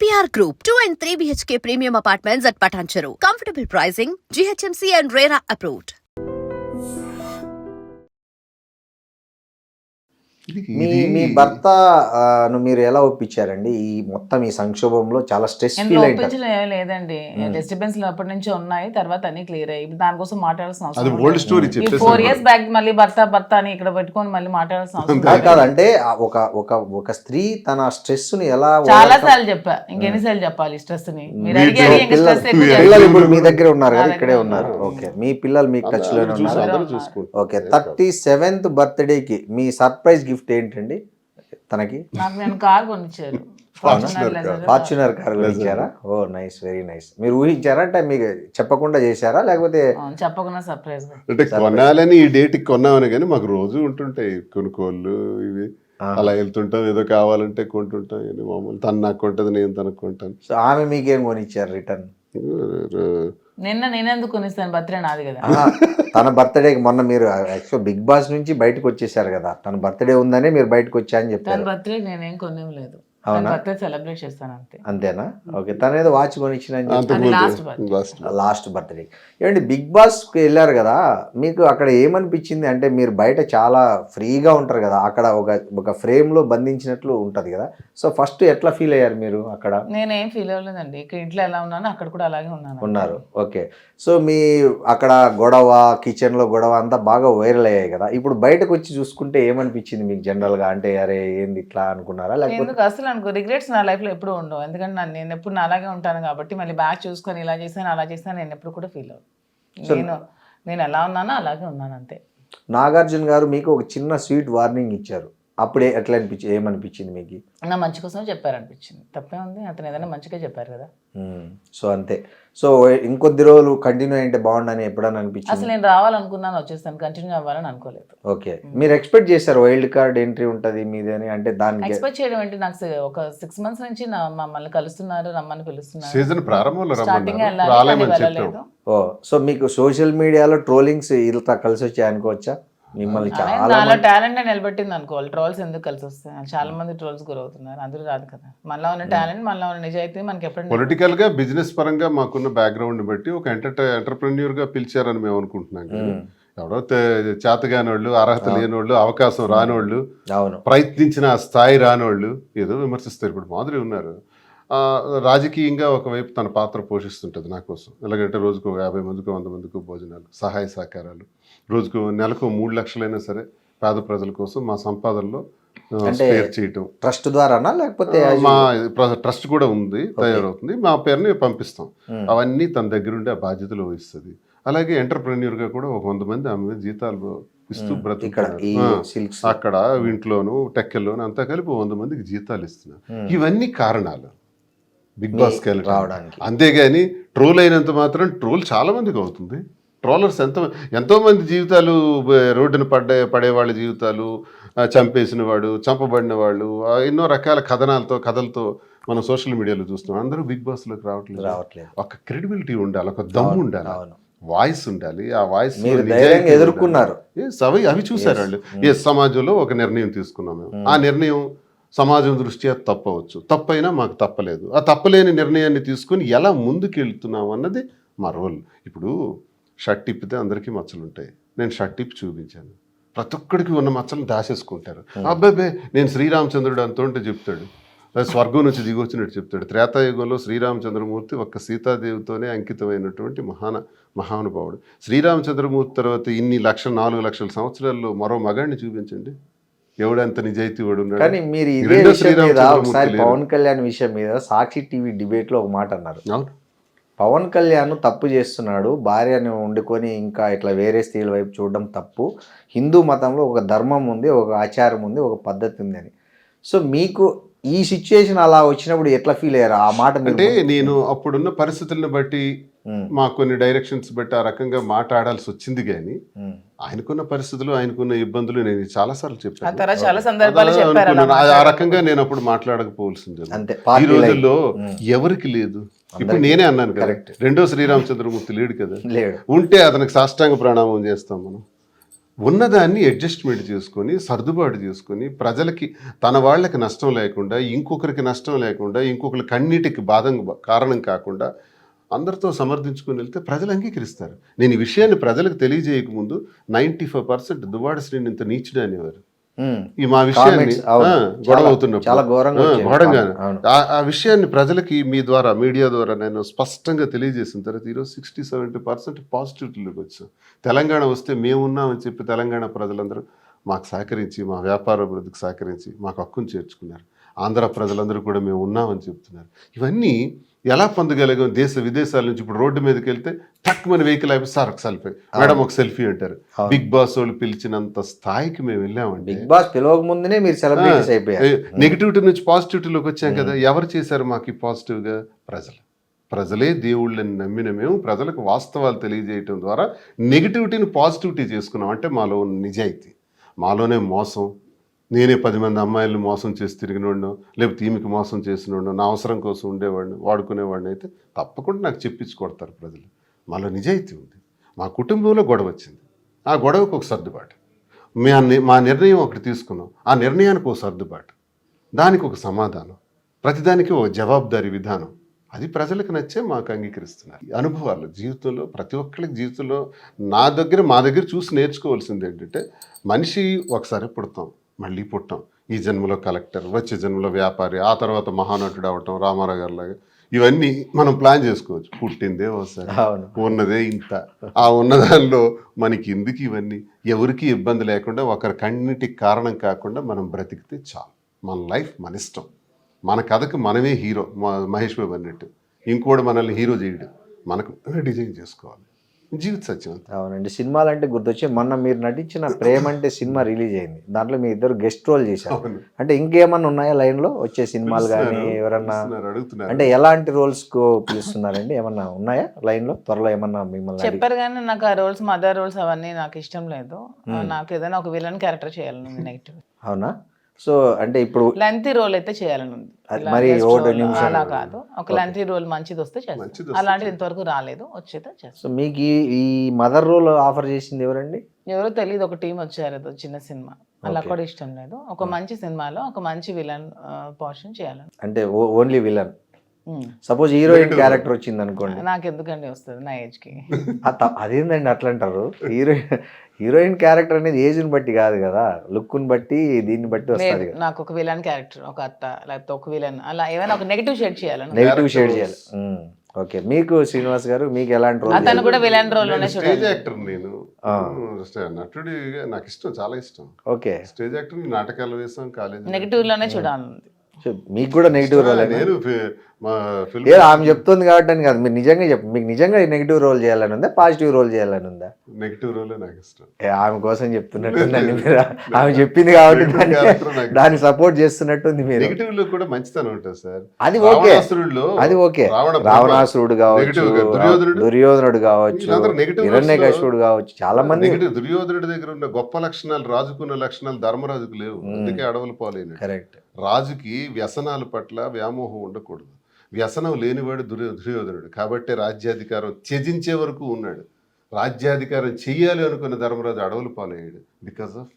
APR Group, 2 and 3 BHK premium apartments at Patancheru. Comfortable pricing, GHMC and RERA approved. మీ భర్త మీరు ఎలా ఒప్పించారండి ఈ మొత్తం ఈ సంక్షోభంలో? చాలా స్ట్రెస్ ఫీల్ ఒప్పించలేదు లేదండి, డిస్టర్బెన్స్ అప్పటి నుంచి ఉన్నాయి, తర్వాత అన్ని క్లియర్ అయ్యి దానికోసం మాట్లాడాల్సిన అవసరం ఓల్డ్ స్టోరీ 4 years బ్యాక్ మళ్ళీ భర్త అని ఇక్కడ పెట్టుకొని మళ్ళీ మాట్లాడాల్సిన అవసరం కాదంటే ఒక స్త్రీ తన స్ట్రెస్ ని ఎలా చాలా సార్లు చెప్పా, ఇంకెన్నిసార్లు చెప్పాలి స్ట్రెస్ ని? మీరు అడిగారు ఇంకా స్ట్రెస్ పిల్లలు ఇప్పుడు మీ దగ్గర ఉన్నారు కదా, ఇక్కడే ఉన్నారు. ఓకే, మీ పిల్లలు మీకు టచ్ లోనే ఉన్నారు. ఓకే, 37th బర్త్డేకి మీ సర్ప్రైజ్ గిఫ్ట్ ఏంటండి తనకి? నాకు నేను కార్ కొనిచ్చారు, ఫార్చునర్ కార్ కొనిచ్చారా? ఓ నైస్, వెరీ నైస్. మీరు ఊహించారా అంటే మీకు చెప్పకుండా చేశారా లేకపోతే? చెప్పకుండా సర్ప్రైజ్. అంటే కొనాలని ఈ డేట్ కొన్నామని కానీ మాకు రోజు ఉంటుంటాయి కొనుక్కోళ్ళు ఇవి, అలా వెళ్తుంటాం, ఏదో కావాలంటే కొంటుంటాం. మామూలు తను నాకు కొంటది, నేను తనకు కొంటాను. సో ఆమె మీకేం కొనిచ్చారు రిటర్న్? నేనెందుకు కొనిస్తాను, బర్త్డే నాది కదా. తన బర్త్డేకి మొన్న మీరు యాక్చువల్ బిగ్ బాస్ నుంచి బయటకు వచ్చేసారు కదా, తన బర్త్డే ఉందనే మీరు బయటకు వచ్చా అని చెప్పారు. తన బర్త్డే నేనేం కొనేం లేదు, బర్త్డే సెలబ్రేట్ చేస్తాను అంతే. అంతేనా? ఓకే, తన ఏదో వాచ్ కొనిచ్చిన లాస్ట్ బర్త్డే. ఏమండి బిగ్ బాస్ కి వెళ్ళారు కదా, మీకు అక్కడ ఏమనిపించింది? అంటే మీరు బయట చాలా ఫ్రీగా ఉంటారు కదా, అక్కడ ఒక ఫ్రేమ్ లో బంధించినట్లు ఉంటది కదా. సో ఫస్ట్ ఎట్లా ఫీల్ అయ్యారు మీరు అక్కడ? నేనేం ఫీల్ అవ్వలేదండి, ఇక్కడ ఇంట్లో ఎలా ఉన్నానో అక్కడ కూడా అలాగే ఉన్నారు. ఓకే, సో మీ అక్కడ గొడవ, కిచెన్ లో గొడవ అంతా బాగా వైరల్ అయ్యాయి కదా. ఇప్పుడు బయటకు వచ్చి చూసుకుంటే ఏమనిపించింది మీకు జనరల్ గా? అంటే అరే ఏంది ఇట్లా అనుకున్నారా? లేకపోతే అసలు అనుకో రిగ్రెట్స్ నా లైఫ్ లో ఎప్పుడు ఉండవు, ఎందుకంటే నేను ఎప్పుడు నా అలాగే ఉంటాను కాబట్టి మళ్ళీ బ్యాక్ చూసుకొని ఇలా చేశాను అలా చేశాను నేను ఎప్పుడు కూడా ఫీల్ అవ్వను. నేను ఎలా ఉన్నానో అలాగే ఉన్నాను అంతే. నాగార్జున గారు మీకు ఒక చిన్న స్వీట్ వార్నింగ్ ఇచ్చారు, అప్పుడే ఎట్లా ఏమనిపించింది మీకు? నా మంచి కోసం చెప్పారనిపించింది, తప్పే ఉంది, అతను ఏదైనా మంచిగా చెప్పారు కదా. సో అంతే. సో ఇంకొద్ది రోజులు కంటిన్యూ అయితే బాగుండని ఎప్పుడన్నా అనిపించింది? అసలు నేను రావాలనుకున్నాను, వచ్చేస్తాను, కంటిన్యూ అవ్వాలని అనుకోలేదు. ఓకే, మీరు ఎక్స్పెక్ట్ చేశారు వైల్డ్ కార్డ్ ఎంట్రీ ఉంటుంది మీదని? అంటే దాన్ని ఎక్స్పెక్ట్ చేయడం ఏంటి, నాకు ఒక 6 months నుంచి మమ్మల్ని కలుస్తున్నారు, రమ్మని పిలుస్తున్నారు. సీజన్ ప్రారంభంలో స్టార్టింగ్ వెళ్ళలేదు. ఓ, సో మీకు సోషల్ మీడియాలో ట్రోలింగ్స్ ఇలా కలిసి వచ్చాయి అనుకోవచ్చా? మిమ్మల్ని చాలా టాలెంట్ నిలబెట్టింది అనుకోవాలి, ట్రోల్స్ ఎందుకు కలిసి వస్తాయి? చాలా మంది ట్రోల్స్ గురవుతున్నారు, అందరూ రాదు కదా. మనలో ఉన్న టాలెంట్, మనలో ఉన్న నిజాయితీ మనకి ఎప్పుడు పొలిటికల్ గా బిజినెస్ పరంగా మాకున్న బ్యాక్గ్రౌండ్ బట్టి ఒక ఎంటర్ప్రెన్యూర్ గా పిలిచారని మేము అనుకుంటున్నాం. ఎవడో చేతగానోళ్ళు, అర్హత లేనోళ్ళు, అవకాశం రానోళ్ళు, ప్రయత్నించిన స్థాయి రానోళ్ళు ఏదో విమర్శిస్తారు. ఇప్పుడు మాదిరి ఉన్నారు, రాజకీయంగా ఒకవైపు తన పాత్ర పోషిస్తుంటుంది నా కోసం. ఎలాగంటే రోజుకు 50 మందికి 100 మందికి భోజనాలు, సహాయ సహకారాలు, రోజుకు నెలకు 3 లక్షలైనా సరే పేద ప్రజల కోసం మా సంపాదనలో షేర్ చేయటం. ట్రస్ట్ ద్వారానా లేకపోతే? మా ట్రస్ట్ కూడా ఉంది, తయారవుతుంది, మా పేరుని పంపిస్తాం. అవన్నీ తన దగ్గరుండి ఆ బాధ్యతలు వహిస్తుంది. అలాగే ఎంటర్ప్రెన్యూర్గా కూడా ఒక 100 మంది ఆమె జీతాలు ఇస్తూ బ్రతుకుతారు. అక్కడ ఇంట్లోను టెక్కల్లోను అంతా కలిపి 100 మందికి జీతాలు ఇస్తున్నారు. ఇవన్నీ కారణాలు బిగ్ బాస్కి రావడానికి. అంతేగాని ట్రోల్ అయినంత మాత్రం ట్రోల్ చాలా మందికి అవుతుంది. ట్రోలర్స్ ఎంతో మంది జీవితాలు రోడ్డున పడేవాళ్ళ జీవితాలు, చంపేసిన వాడు, చంపబడిన వాళ్ళు, ఎన్నో రకాల కథలతో మనం సోషల్ మీడియాలో చూస్తున్నాం. అందరూ బిగ్ బాస్లోకి రావట్లేదు. ఒక క్రెడిబిలిటీ ఉండాలి, ఒక దమ్ము ఉండాలి, వాయిస్ ఉండాలి. ఆ వాయిస్ ఎదుర్కొన్నారు, అవి చూసారు వాళ్ళు. ఏ సమాజంలో ఒక నిర్ణయం తీసుకున్నాం మేము, ఆ నిర్ణయం సమాజం దృష్ట్యా తప్పవచ్చు, తప్పైనా మాకు తప్పలేదు. ఆ తప్పలేని నిర్ణయాన్ని తీసుకుని ఎలా ముందుకు వెళ్తున్నాం అన్నది మా రోల్. ఇప్పుడు షర్ట్ ఇప్పితే అందరికీ మచ్చలు ఉంటాయి, నేను షర్ట్ ఇప్పి చూపించాను, ప్రతి ఒక్కడికి ఉన్న మచ్చలను దాచేసుకుంటారు. అబ్బాయి నేను శ్రీరామచంద్రుడు అంతుంటే చెప్తాడు, స్వర్గం నుంచి దిగొచ్చినట్టు చెప్తాడు. త్రేతాయుగంలో శ్రీరామచంద్రమూర్తి ఒక్క సీతాదేవితోనే అంకితమైనటువంటి మహానుభావుడు. శ్రీరామచంద్రమూర్తి తర్వాత ఇన్ని 4 లక్షల సంవత్సరాల్లో మరో మగాడిని చూపించండి, ఎవడంత నిజాయితీ వాడు ఉన్నాడు. కానీ మీరు ఇదే విషయం మీద ఒకసారి పవన్ కళ్యాణ్ విషయం మీద సాక్షి టీవీ డిబేట్లో ఒక మాట అన్నారు. పవన్ కళ్యాణ్ తప్పు చేస్తున్నాడు, భార్యను వండుకొని ఇంకా ఇట్లా వేరే స్త్రీల వైపు చూడడం తప్పు, హిందూ మతంలో ఒక ధర్మం ఉంది, ఒక ఆచారం ఉంది, ఒక పద్ధతి ఉంది అని. సో మీకు ఈ సిచ్యుయేషన్ అలా వచ్చినప్పుడు ఎట్లా ఫీల్ అయ్యారు? ఆ మాట అంటే నేను అప్పుడున్న పరిస్థితులను బట్టి మాకు కొన్ని డైరెక్షన్స్ బట్టి ఆ రకంగా మాట్లాడాల్సి వచ్చింది. కానీ ఆయనకున్న పరిస్థితులు, ఆయనకున్న ఇబ్బందులు నేను చాలాసార్లు చెప్పాను. ఆ రకంగా నేను అప్పుడు మాట్లాడకపోవాల్సింది. ఈ రోజుల్లో ఎవరికి లేదు. ఇప్పుడు నేనే అన్నాను కదా, రెండో శ్రీరామచంద్రమూర్తి లేడు కదా, ఉంటే అతనికి సాష్టాంగ ప్రణామం చేస్తాం మనం. ఉన్నదాన్ని అడ్జస్ట్మెంట్ చేసుకొని సర్దుబాటు చేసుకొని ప్రజలకి తన వాళ్ళకి నష్టం లేకుండా ఇంకొకరికి నష్టం లేకుండా ఇంకొకరి కన్నీటికి కారణం కాకుండా అందరితో సమర్థించుకొని వెళ్తే ప్రజలు అంగీకరిస్తారు. నేను ఈ విషయాన్ని ప్రజలకు తెలియజేయకముందు 95% దువ్వాడ శ్రీని ఇంత నీచుడు అనేవారు. ఈ మా విషయాన్ని గొడవ అవుతున్నప్పుడు ఆ విషయాన్ని ప్రజలకి మీ ద్వారా మీడియా ద్వారా నేను స్పష్టంగా తెలియజేసిన తర్వాత ఈరోజు 60-70% పాజిటివిటీలోకి వచ్చాం. తెలంగాణ వస్తే మేమున్నామని చెప్పి తెలంగాణ ప్రజలందరూ మాకు సహకరించి మా వ్యాపార అభివృద్ధికి సహకరించి మాకు హక్కును చేర్చుకున్నారు. ఆంధ్ర ప్రజలందరూ కూడా మేము ఉన్నామని చెప్తున్నారు. ఇవన్నీ ఎలా పొందగలిగాం? దేశ విదేశాల నుంచి ఇప్పుడు రోడ్డు మీదకి వెళ్తే తక్కువ వెహికల్ అయిపోయి సార్ ఒక సెల్ఫీ, మేడం ఒక సెల్ఫీ అంటారు. బిగ్ బాస్ వాళ్ళు పిలిచినంత స్థాయికి మేము వెళ్ళామండి. బిగ్ బాస్ పిలవక ముందునే మీరు సెలబ్రిటీస్ అయిపోయారు. నెగిటివిటీ నుంచి పాజిటివిటీలోకి వచ్చాం కదా. ఎవరు చేశారు మాకు పాజిటివ్గా? ప్రజలే దేవుళ్ళని నమ్మిన మేము ప్రజలకు వాస్తవాలు తెలియజేయటం ద్వారా నెగిటివిటీని పాజిటివిటీ చేసుకున్నాం. అంటే మాలో నిజాయితీ, మాలోనే మోసం. నేనే 10 మంది అమ్మాయిలను మోసం చేసి తిరిగినోడినో లేకపోతే ఈమెకి మోసం చేసినోడినో నా అవసరం కోసం ఉండేవాడిని వాడుకునేవాడిని అయితే తప్పకుండా నాకు చెప్పించి కొడతారు ప్రజలు. మాలో నిజాయితీ ఉంది. మా కుటుంబంలో గొడవ వచ్చింది, ఆ గొడవకు ఒక సర్దుబాటు. మా నిర్ణయం ఒకటి తీసుకున్నాం, ఆ నిర్ణయానికి ఒక సర్దుబాటు, దానికి ఒక సమాధానం, ప్రతిదానికి ఒక జవాబుదారీ విధానం. అది ప్రజలకు నచ్చే మాకు అంగీకరిస్తున్నారు. అనుభవాలు జీవితంలో ప్రతి ఒక్కరికి జీవితంలో మా దగ్గర చూసి నేర్చుకోవాల్సింది ఏంటంటే మనిషి ఒకసారి పుడతాం, మళ్ళీ పుట్టాం. ఈ జన్మలో కలెక్టర్, వచ్చే జన్మలో వ్యాపారి, ఆ తర్వాత మహానటుడు అవటం రామారావు గారి లాగా. ఇవన్నీ మనం ప్లాన్ చేసుకోవచ్చు. పుట్టిందే ఒకసారి, ఉన్నదే ఇంత. ఆ ఉన్నదానిలో మనకి ఎందుకు ఇవన్నీ? ఎవరికి ఇబ్బంది లేకుండా ఒకరి కన్నిటికి కారణం కాకుండా మనం బ్రతికితే చాలు. మన లైఫ్ మన ఇష్టం, మన కథకు మనమే హీరో. మహేష్ బాబు అన్నట్టు ఇంకోటి మనల్ని హీరో చేయడు, మనకు డిజైన్ చేసుకోవాలి. జీవిత సత్యం. అవునండి. సినిమాలు అంటే గుర్తొచ్చి మొన్న మీరు నటించిన ప్రేమ అంటే సినిమా రిలీజ్ అయింది. దాంట్లో మీ ఇద్దరు గెస్ట్ రోల్ చేశారు. అంటే ఇంకేమన్నా ఉన్నాయా లైన్ లో వచ్చే సినిమాలు కానీ ఎవరన్నా? అంటే ఎలాంటి రోల్స్ కు పిలుస్తున్నారండి? ఏమన్నా ఉన్నాయా లైన్ లో? త్వరలో ఏమన్నా మిమ్మల్ని చెప్పారు కానీ నాకు ఆ రోల్స్, మదర్ రోల్స్ అవన్నీ నాకు ఇష్టం లేదు. నాకు ఏదైనా ఒక విలన్ క్యారెక్టర్ చేయాలని నెగిటివ్. అవునా? సో అంటే ఇప్పుడు లెంతీ రోల్ అయితే చేయాలని ఉంది. మరి అలా కాదు, ఒక లెంతీ రోల్ మంచిది వస్తే చేస్తాను. అలాంటిది ఇంతవరకు రాలేదు, వచ్చేదే చేస్తాను. సో మీకు ఈ మదర్ రోల్ ఆఫర్ చేసింది ఎవరండి? ఎవరో తెలియదు, ఒక టీం వచ్చారు, ఏదో చిన్న సినిమా. అలా కూడా ఇష్టం లేదు. ఒక మంచి సినిమాలో ఒక మంచి విలన్ పోర్షన్ చేయాలని. అంటే only villain. Suppose heroine character వచ్చింది అనుకోండి, నాకు ఎందుకండి వస్తుంది నా ఏజ్ కి. అదేందండి అట్లా అంటారు? హీరోయిన్ క్యారెక్టర్ అనేది ఏజ్ ని బట్టి కాదు కదా, లుక్ ని బట్టి దీన్ని బట్టి వస్తుంది. నాకు ఒక విలన్ క్యారెక్టర్, ఒక అత్త లేకపోతే ఒక విలన్, అలా ఏమైనా ఒక నెగిటివ్ షేడ్ చేయాలి. నెగిటివ్ షేడ్ చేయాలి. ఓకే. మీకు శ్రీనివాస్ గారు మీకు ఎలాంటి రోల్? అతను కూడా విలన్ రోల్ లోనే స్టేజ్ యాక్టర్. నేను నటుడి నాకు ఇష్టం, చాలా ఇష్టం. ఓకే. స్టేజ్ యాక్టర్ నాటకాలు వేసాం, కాలేజ్ నెగిటివ్ లోనే చూడాలి. మీకు కూడా నెగిటివ్ రోల్? నేను ఆమె చెప్తుంది కాబట్టి అని కాదు, మీరు నిజంగా మీకు నిజంగా నెగిటివ్ రోల్ చేయాలని ఉందా, పాజిటివ్ రోల్ చేయాలని ఉందా? నెగిటివ్ రోల్ నాకు ఇష్టం. ఆమె కోసం చెప్తున్నట్టుందండి మీరు. ఆమె చెప్పింది కాబట్టి దాన్ని సపోర్ట్ చేస్తున్నట్టుంది మీరు. నెగిటివ్ లో కూడా మంచితనం ఉంటుంది సార్. అది ఓకే, అది ఓకే. రావణాసురుడు కావచ్చు, దుర్యోధనుడు కావచ్చు, హిరణ్యకశిపుడు కావచ్చు, చాలా మంది. దుర్యోధనుడి దగ్గర ఉన్న గొప్ప లక్షణాలు రాజుకున్న లక్షణాలు ధర్మరాజుకు లేవు, అందుకే అడవులు పాలైన. కరెక్ట్. రాజుకి వ్యసనాల పట్ల వ్యామోహం ఉండకూడదు. వ్యసనం లేనివాడు దుర్యోధనుడు. కాబట్టి రాజ్యాధికారం త్యజించే వరకు ఉన్నాడు. రాజ్యాధికారం చెయ్యాలి అనుకున్న ధర్మరాజు అడవులు పాలయ్యాడు బికాస్ ఆఫ్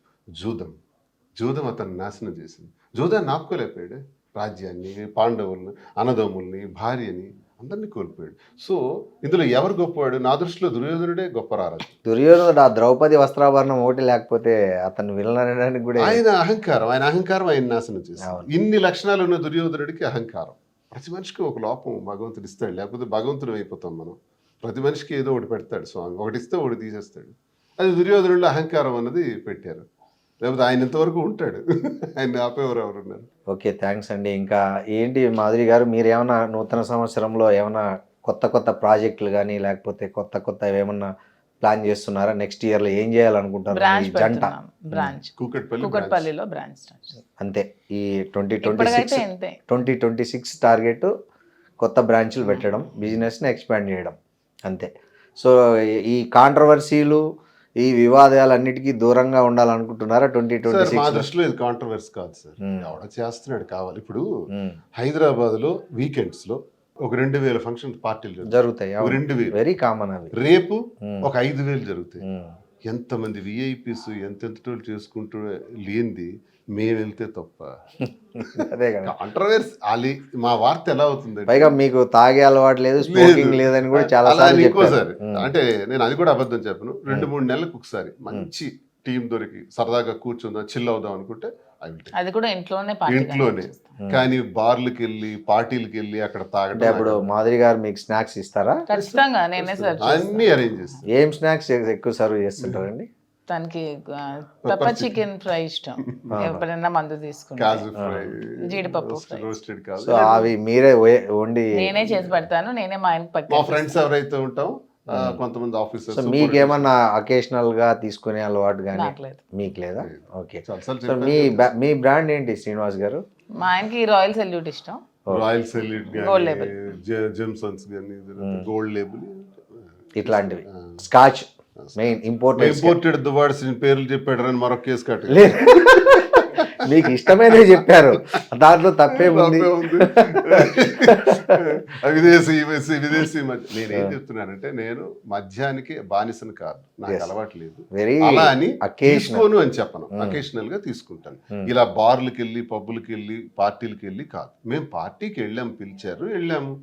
జూదం అతను నాశనం చేసింది. జూదాన్ని ఆపుకోలేకపోయాడు. రాజ్యాన్ని, పాండవుల్ని, అన్నదమ్ముల్ని, భార్యని అందరినీ కోల్పోయాడు. సో ఇందులో ఎవరు గొప్పవాడు? నా దృష్టిలో దుర్యోధనుడే గొప్ప రారాజు. దుర్యోధనుడు ఆ ద్రౌపది వస్త్రాభరణం ఒకటి లేకపోతే అతను వినడానికి కూడా ఆయన అహంకారం ఆయన నాశనం చేశాడు. ఇన్ని లక్షణాలు ఉన్న దుర్యోధనుడికి అహంకారం. ప్రతి మనిషికి ఒక లోపం భగవంతుడు ఇస్తాడు, లేకపోతే భగవంతుడు అయిపోతాం మనం. ప్రతి మనిషికి ఏదో ఒకటి పెడతాడు స్వామి, ఒకటి ఇస్తే ఒకటి తీసేస్తాడు. అది దుర్యోధనుడిలో అహంకారం అన్నది పెట్టారు, లేకపోతే ఆయన ఇంతవరకు ఉంటాడు. ఆయన ఆపేవారు ఎవరున్నారు? ఓకే, థ్యాంక్స్ అండి. ఇంకా ఏంటి మాధురి గారు, మీరు ఏమైనా నూతన సంవత్సరంలో ఏమైనా కొత్త ప్రాజెక్టులు కానీ లేకపోతే కొత్త ఏమన్నా ప్లాన్ చేస్తున్నారా? నెక్స్ట్ ఇయర్ లో ఏం చేయాలనుకుంటారు? జంట బ్రాంచ్ కూకట్పల్లిలో బ్రాంచ్. అంతే. ఈ 2026 టార్గెట్ కొత్త బ్రాంచ్లు పెట్టడం, బిజినెస్ని ఎక్స్పాండ్ చేయడం, అంతే. సో ఈ కాంట్రవర్సీలు, ఈ వివాదాలన్నిటికీ దూరంగా ఉండాలనుకుంటున్నారా 2026? మా దృష్టిలో ఇది కాంట్రవర్సీ కాదు సార్, ఎవడ చేస్తున్నాడు కావాలి. ఇప్పుడు హైదరాబాద్ లో వీకెండ్స్ లో ఒక 2000 ఫంక్షన్ పార్టీలు జరుగుతాయి. 2000 వెరీ కామన్. అవి రేపు ఒక 5000 జరుగుతాయి. ఎంతమంది విఐపీస్ ఎంతెంతటోళ్ళు చేసుకుంటూ లేనిది మేము వెళ్తే తప్ప. అదే కదా. కాంట్రవర్సీ అది మా వార్త ఎలా అవుతుంది పైగా మీకు తాగే అలవాటు లేదు, స్మోకింగ్ లేదని కూడా చాలా అలా సార్లు ఇంకోసారి చెప్పారు. అంటే నేను అది కూడా అబద్ధం చెప్పను. 2-3 నెలలకు ఒకసారి మంచి టీం దొరికి సరదాగా కూర్చుందాం చిల్ అవుదాం అనుకుంటే అది కూడా ఇంట్లోనే ఇంట్లోనే. కానీ బార్లకు వెళ్ళి పార్టీలకు వెళ్ళి అక్కడ అంటే తాగడం అప్పుడు మాధురి గారు మీకు స్నాక్స్ ఇస్తారా? ఖచ్చితంగా నేనే సార్ అన్ని అరేంజ్ చేస్తాను. ఏం స్నాక్స్ ఎక్కువ సర్వ్ చేస్తుంటారండి? తనకి పెప్పర్ చికెన్ ఫ్రై ఇష్టం, ఎప్పుడైనా మందు తీసుకుంటా, కాజు ఫ్రై, జీడిపప్పు ఫ్రై. రోస్టెడ్ కాజు. సో అవి మీరే వండి నేనే చేసి పెడతాను, నేనే మా ఆయనకి మా పట్టుకు ఫ్రెండ్స్ ఎవరైతే ఉంటాం కొంతమంది ఆఫీసర్స్. సో మీకు ఏమన్నా అకేషనల్ గా తీసుకునే అలవాటు కానీ నాకు లేదు. మీకు లేదా? ఓకే. అసలు సో మీ బ్రాండ్ ఏంటి శ్రీనివాస్ గారు? మా ఆయనకి రాయల్ సెల్యూట్ ఇష్టం, రాయల్ సెల్యూట్ Gold గానీ label. జెమ్సన్స్ గానీ గోల్డ్ లేబుల్ ఇట్లాంటివి. Scotch main imported. ఇంపోర్టెడ్ దువాడ్స్ పేర్లు చెప్పాడు అని మరొక కేసు కట్ట. లేదు, మీకు ఇష్టమైనవి చెప్పారు, దాంట్లో తప్పే ఉంది. విదేశీ నేనేం చెప్తున్నానంటే నేను మద్యానికి బానిసను కాదు, నాకు అలవాటు లేదు. వెరీ అలా అని అకేషనల్. తీసుకోను అని చెప్పను, అకేషనల్ గా తీసుకుంటాను. ఇలా బార్లకు వెళ్ళి పబ్బులకి వెళ్ళి పార్టీలకు వెళ్ళి కాదు. మేము పార్టీకి వెళ్ళాము, పిలిచారు వెళ్ళాము.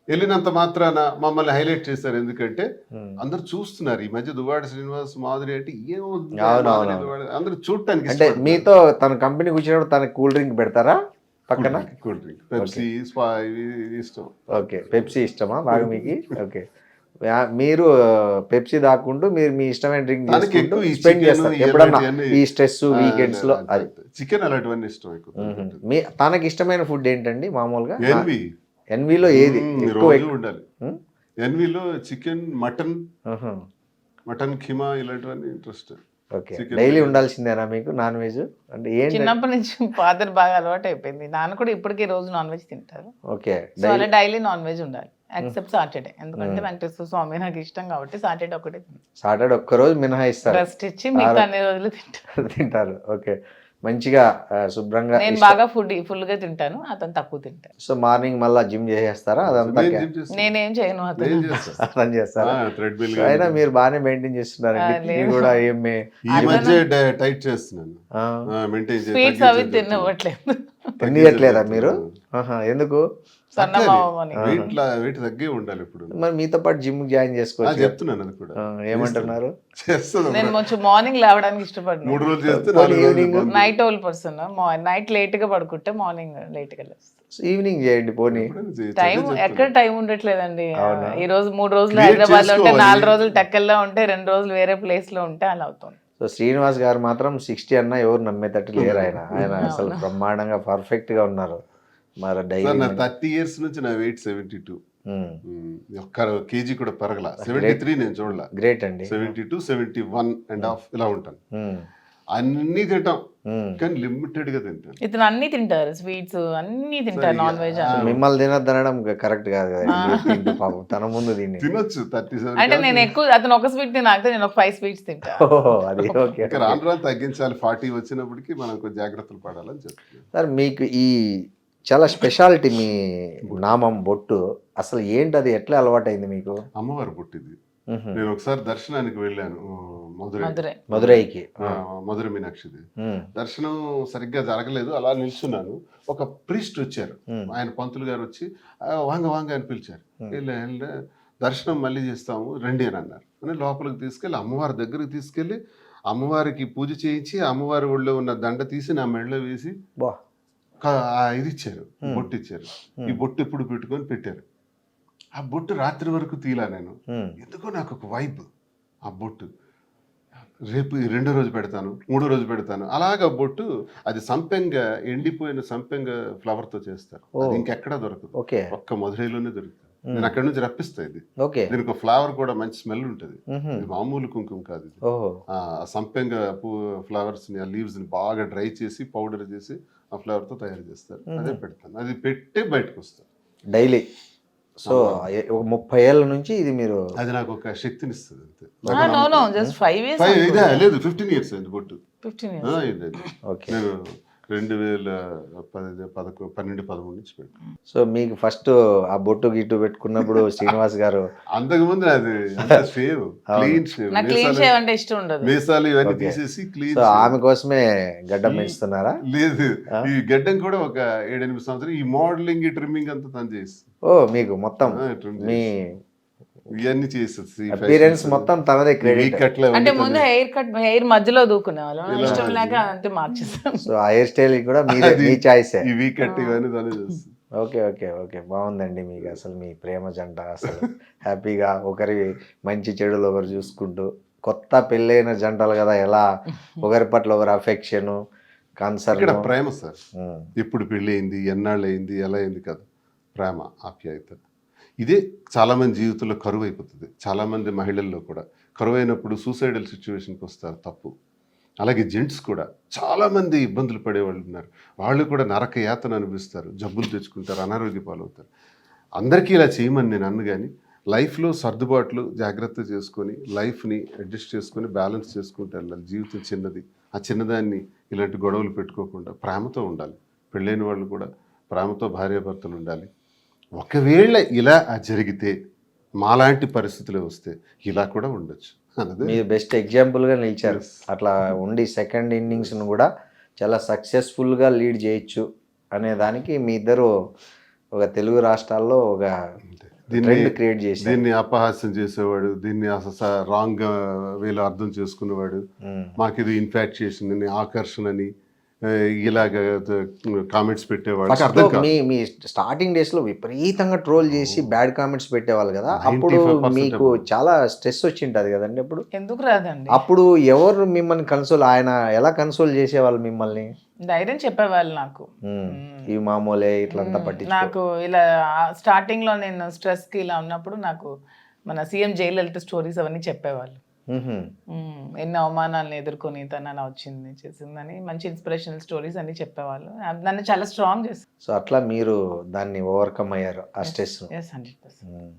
వెళ్ళినంత మాత్రాన మమ్మల్ని హైలైట్ చేశారు. ఎందుకంటే అందరు చూస్తున్నారు ఈ మధ్య దువ్వాడ శ్రీనివాస్ మాధురి అంటే ఏమవుతుంది అందరు చూడటానికి. అంటే మీతో తన కంపెనీకి వచ్చినప్పుడు తనకి కూల్ డ్రింక్ పెడతారా పక్కన? కూల్ డ్రింక్, పెప్సీ, స్పా ఇవి ఇష్టం. ఓకే, పెప్సీ ఇష్టమా బాగా మీకు? ఓకే, మీరు పెప్సీ దాక్కుంటూ మీరు మీ ఇష్టమైన డ్రింక్ స్పెండ్ చేస్తారు ఎప్పుడన్నా ఈ స్ట్రెస్ వీకెండ్స్ లో? అది చికెన్ అలాంటివన్నీ ఇష్టం ఎక్కువ. తనకి ఇష్టమైన ఫుడ్ ఏంటండి మామూలుగా? ఎన్వీలో ఏది రోజు ఉండాలి? ఎన్వీలో చికెన్, మటన్ ఖీమా ఇలాంటివన్నీ ఇంట్రెస్ట్. ఓకే, డైలీ ఉండాల్సిందేనా మీకు నాన్ వెజ్? అంటే ఏంటి? చిన్నప్పటి నుంచి ఫాదర్ బాగా అలవాటు అయిపోయింది, నాన్న కూడా ఇప్పటికీ రోజు నాన్ వెజ్ తింటారు. ఓకే, సో అలా డైలీ నాన్ వెజ్ ఉండాలి ఎక్సెప్ట్ సాటర్డే, ఎందుకంటే వెంకటేశ్వర స్వామి నాకు ఇష్టం కాబట్టి సాటర్డే ఒకటే. సాటర్డే ఒక్కరోజు మినహాయిస్తారు, రెస్ట్ ఇచ్చి మిగతా అన్ని రోజులు తింటారు. ఓకే, మంచిగా శుభ్రంగా. నేను బాగా ఫుల్ గా తింటాను, అతను తక్కువ తింటాను. సో మార్నింగ్ మళ్ళీ జిమ్ చేసేస్తారా? అదంతా నేనేం చేయను, అతను చేస్తారా? అయినా మీరు బాగానే మెయింటైన్ చేస్తున్నారండి కూడా. ఏమే ఈ మధ్య టైట్ చేస్తున్నాను, స్వీట్స్ అవి తినవట్లేదు. తినట్లేదా మీరు? ఎందుకు? వెయిట్ తగ్గే ఉండాలి ఇప్పుడు. మరి మీతో పాటు జిమ్ జాయిన్ చేసుకోవచ్చు చెప్తున్నాను. అది కూడా ఏమంటున్నారు? నేను కొంచెం మార్నింగ్ లేవడానికి ఇష్టపడను, 3 రోజులు చేస్తే night owl person. Night late గా పడుకుంటే మార్నింగ్ లేట్ గా లేస్తాను. ఈవినింగ్ చేయండి పోనీ. టైం ఎక్కడ టైం ఉండట్లేదండి. ఈ రోజు 3 రోజులు హైదరాబాద్ లో ఉంటే, 4 రోజులు టెక్కల్లో ఉంటే, 2 రోజులు వేరే ప్లేస్ లో ఉంటే అలా అవుతుంది. సో శ్రీనివాస్ గారు మాత్రం 60 అన్నా ఎవరు నమ్మేటట్టు లేరు. ఆయన అసలు బ్రహ్మాండంగా పర్ఫెక్ట్ గా ఉన్నారు. మరి డైలీ 30 years నుంచి నా వెయిట్ 72. ఒక్క కేజీ కూడా పెరగల. 73 నేను చూడలా. గ్రేట్ అండి. 72, 71.5 ఇలా ఉంటాను. అన్ని తింటాం కానీ లిమిటెడ్ గా తింటాను. ఇతను అన్ని తింటారు, స్వీట్స్ అన్ని తింటారు, నాన్ వెజ్. మిమ్మల్ని తినద్దనడం కరెక్ట్ కాదు కదా. పాపం తన ముందు తినొచ్చు 37. అంటే నేను ఎక్కువ, అతను ఒక స్వీట్ తినాక నేను ఒక 5 స్వీట్స్ తింటాను. అది ఓకే. రాను తగ్గించాలి. 40 వచ్చినప్పటికీ మనం కొంచెం జాగ్రత్తలు పడాలని చెప్తున్నాను. సార్ మీకు ఈ చాలా స్పెషాలిటీ మీ నామం బొట్టు అసలు ఏంటి? అది ఎట్లా అలవాటైంది మీకు? అమ్మవారి బొట్టిది. నేను ఒకసారి దర్శనానికి వెళ్ళాను మధురైకి, మధుర మీనాక్షిది. దర్శనం సరిగ్గా జరగలేదు, అలా నిల్చున్నాను. ఒక ప్రీస్ట్ వచ్చారు, ఆయన పంతులు గారు వచ్చి వాంగ అని పిలిచారు. వెళ్ళా దర్శనం మళ్ళీ చేస్తాము రండి అని అన్నారు. అని లోపలికి తీసుకెళ్ళి అమ్మవారి దగ్గరికి తీసుకెళ్ళి అమ్మవారికి పూజ చేయించి అమ్మవారి ఒళ్ళో ఉన్న దండ తీసి నా మెడలో వేసి ఇది ఇచ్చారు, బొట్టు ఇచ్చారు. ఈ బొట్టు ఎప్పుడు పెట్టుకొని పెట్టారు. ఆ బొట్టు రాత్రి వరకు తీలా నేను. ఎందుకో నాకు ఒక వైబ్. ఆ బొట్టు రేపు 2వ రోజు పెడతాను, 3వ రోజు పెడతాను. అలాగా బొట్టు అది సంపెంగ, ఎండిపోయిన సంపెంగ ఫ్లవర్ తో చేస్తారు. అది ఇంకెక్కడా దొరకదు, ఒక్క మధురైలోనే దొరుకుతుంది. నేను అక్కడి నుంచి రప్పిస్తాను. ఇది దీనికి ఒక ఫ్లవర్ కూడా మంచి స్మెల్ ఉంటుంది. ఇది మామూలు కుంకుమ కాదు. ఇది ఆ సంపెంగ ఫ్లవర్స్ ని, ఆ లీవ్స్ ని బాగా డ్రై చేసి పౌడర్ చేసి ఆ ఫ్లవర్ తో తయారు చేస్తారు. అదే పెడతాను. అది పెట్టి బయటకు వస్తాను డైలీ. సో 30 ఏళ్ళ నుంచి ఇది మీరు. అది నాకు ఒక శక్తినిస్తుంది అంతే. జస్ట్ 5 years లేదు 15 years అయింది బొట్టు. 15 years. నేను 2012-13 నుంచి పెట్టాను. సో మీకు ఫస్ట్ ఆ బొట్టు గిట్టు పెట్టుకున్నప్పుడు శ్రీనివాస్ గారు అంతకుముందు అది షేవ్, క్లీన్ షేవ్, నాకు క్లీన్ షేవ్ అంటే ఇష్టం ఉండదు. మీసాలు ఇవన్నీ తీసేసి క్లీన్. సో ఆమె కోసమే గడ్డం పెంచుతున్నారా? లేదు, ఈ గడ్డం కూడా ఒక 7-8 సంవత్సరాలు ఈ మోడలింగ్, ఈ ట్రిమ్మింగ్ అంతా తను చేసి. ఓ మీకు మొత్తం మీ ఇవన్నీ చేసేది అపీరెన్స్ మొత్తం తనదే క్రెడిట్. అంటే ముందు హెయిర్ మధ్యలో దూకునే వాళ్ళం, ఇష్టం లేక అంతే మార్చేస్తాం. సో ఆ హెయిర్ స్టైల్ కూడా మీ చాయిసే. ఈ వీ కట్ ఇవన్నీ తనే చేస్తుంది. ఓకే ఓకే ఓకే, బాగుందండి. మీకు అసలు మీ ప్రేమ జంట అసలు హ్యాపీగా ఒకరి మంచి చెడులు ఒకరు చూసుకుంటూ, కొత్త పెళ్ళైన జంటలు కదా, ఎలా ఒకరి పట్ల ఒకరి అఫెక్షన్, ఇక్కడ కన్సర్న్. ప్రేమ సార్, ఎప్పుడు పెళ్ళి అయింది, ఎన్నాళ్ళు అయింది, ఎలా అయింది కాదు, ప్రేమ, ఆప్యాయత. ఇదే చాలామంది జీవితంలో కరువు అయిపోతుంది. చాలామంది మహిళల్లో కూడా కరువు అయినప్పుడు సూసైడల్ సిచ్యువేషన్కి వస్తారు, తప్పు. అలాగే జెంట్స్ కూడా చాలామంది ఇబ్బందులు పడేవాళ్ళు ఉన్నారు. వాళ్ళు కూడా నరక యాతన అనిపిస్తారు, జబ్బులు తెచ్చుకుంటారు, అనారోగ్య పాలవుతారు. అందరికీ ఇలా చేయమని నేను అన్ను, కానీ లైఫ్లో సర్దుబాట్లు జాగ్రత్త చేసుకొని లైఫ్ని అడ్జస్ట్ చేసుకొని బ్యాలెన్స్ చేసుకుంటూ వెళ్ళాలి. జీవితం చిన్నది, ఆ చిన్నదాన్ని ఇలాంటి గొడవలు పెట్టుకోకుండా ప్రేమతో ఉండాలి. పెళ్ళైన వాళ్ళు కూడా ప్రేమతో భార్యాభర్తలు ఉండాలి. ఒకవేళ ఇలా జరిగితే, మాలాంటి పరిస్థితులు వస్తే ఇలా కూడా ఉండొచ్చు అన్నది మీరు బెస్ట్ ఎగ్జాంపుల్గా నిలిచారు. అట్లా ఉండి సెకండ్ ఇన్నింగ్స్ను కూడా చాలా సక్సెస్ఫుల్గా లీడ్ చేయొచ్చు అనే దానికి మీ ఇద్దరు ఒక తెలుగు రాష్ట్రాల్లో ఒక ట్రెండ్ క్రియేట్ చేసి, దీన్ని అపహాస్యం చేసేవాడు, దీన్ని అసలు రాంగ్ వేలో అర్థం చేసుకునేవాడు, మాకు ఇది ఇన్ఫాక్చుయేషన్ అని, ఆకర్షణ అని ఇలాగ కామెంట్స్ పెట్టేవాడు. అర్థం కాదు. మీ స్టార్టింగ్ డేస్ లో విపరీతంగా ట్రోల్ చేసి బ్యాడ్ కామెంట్స్ పెట్టేవాళ్ళు కదా, అప్పుడు మీకు చాలా స్ట్రెస్ వచ్చింటది కదండి. అప్పుడు ఎందుకు రాదండి? అప్పుడు ఎవరు మిమ్మల్ని కన్సోల్, ఆయన ఎలా కన్సోల్ చేసేవాళ్ళు మిమ్మల్ని? ధైర్యం చెప్పేవాళ్ళు నాకు, ఇవి మామూలే ఇట్లంతా పట్టి. నాకు ఇలా స్టార్టింగ్ లో నేను స్ట్రెస్ కి ఇలా ఉన్నప్పుడు నాకు మన సీఎం జయలలిత స్టోరీస్ అవన్నీ చెప్పేవాళ్ళు. ఎన్ని అవమానాలను ఎదుర్కొని తను అలా వచ్చింది చేసిందని మంచి ఇన్స్పిరేషనల్ స్టోరీస్ అన్ని చెప్పేవాళ్ళు. నన్ను చాలా స్ట్రాంగ్ చేస్తారు. సో అట్లా మీరు దాన్ని ఓవర్కమ్ అయ్యారు ఆ స్ట్రెస్. 100%.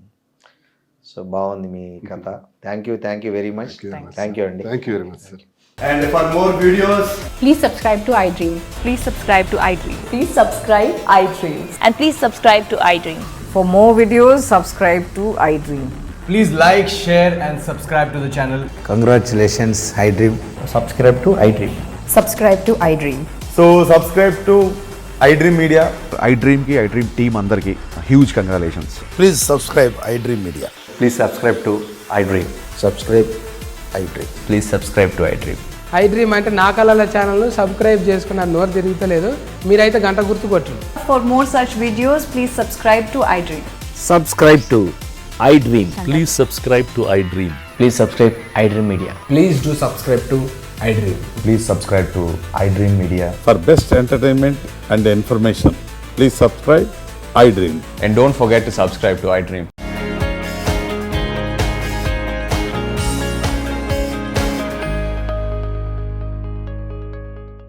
సో బాగుంది మీ కథ. Thank you very much. Thank you అండి. Thank you very much sir. And for more videos, Please subscribe to iDream. Please subscribe to iDream. Please subscribe iDream. And please subscribe to iDream. For more videos, subscribe to iDream. please like, share and subscribe to the channel. Congratulations, iDream. Subscribe to iDream. Subscribe to iDream. So subscribe to iDream Media. iDream ki iDream team andarki huge congratulations. Please subscribe iDream Media. Please subscribe to iDream. Subscribe iDream. Please subscribe to iDream. iDream అంటే నా కళల ఛానల్ను subscribe చేసుకున్న నోరు తిరుగుతలేదు, మీరైతే గంట గుర్తు కొట్టండి. For more such videos, please subscribe to iDream. Subscribe to iDream. Please subscribe to iDream. Please subscribe iDream Media. Please do subscribe to iDream. Please subscribe to iDream Media. For best entertainment and information, please subscribe iDream. And don't forget to subscribe to iDream.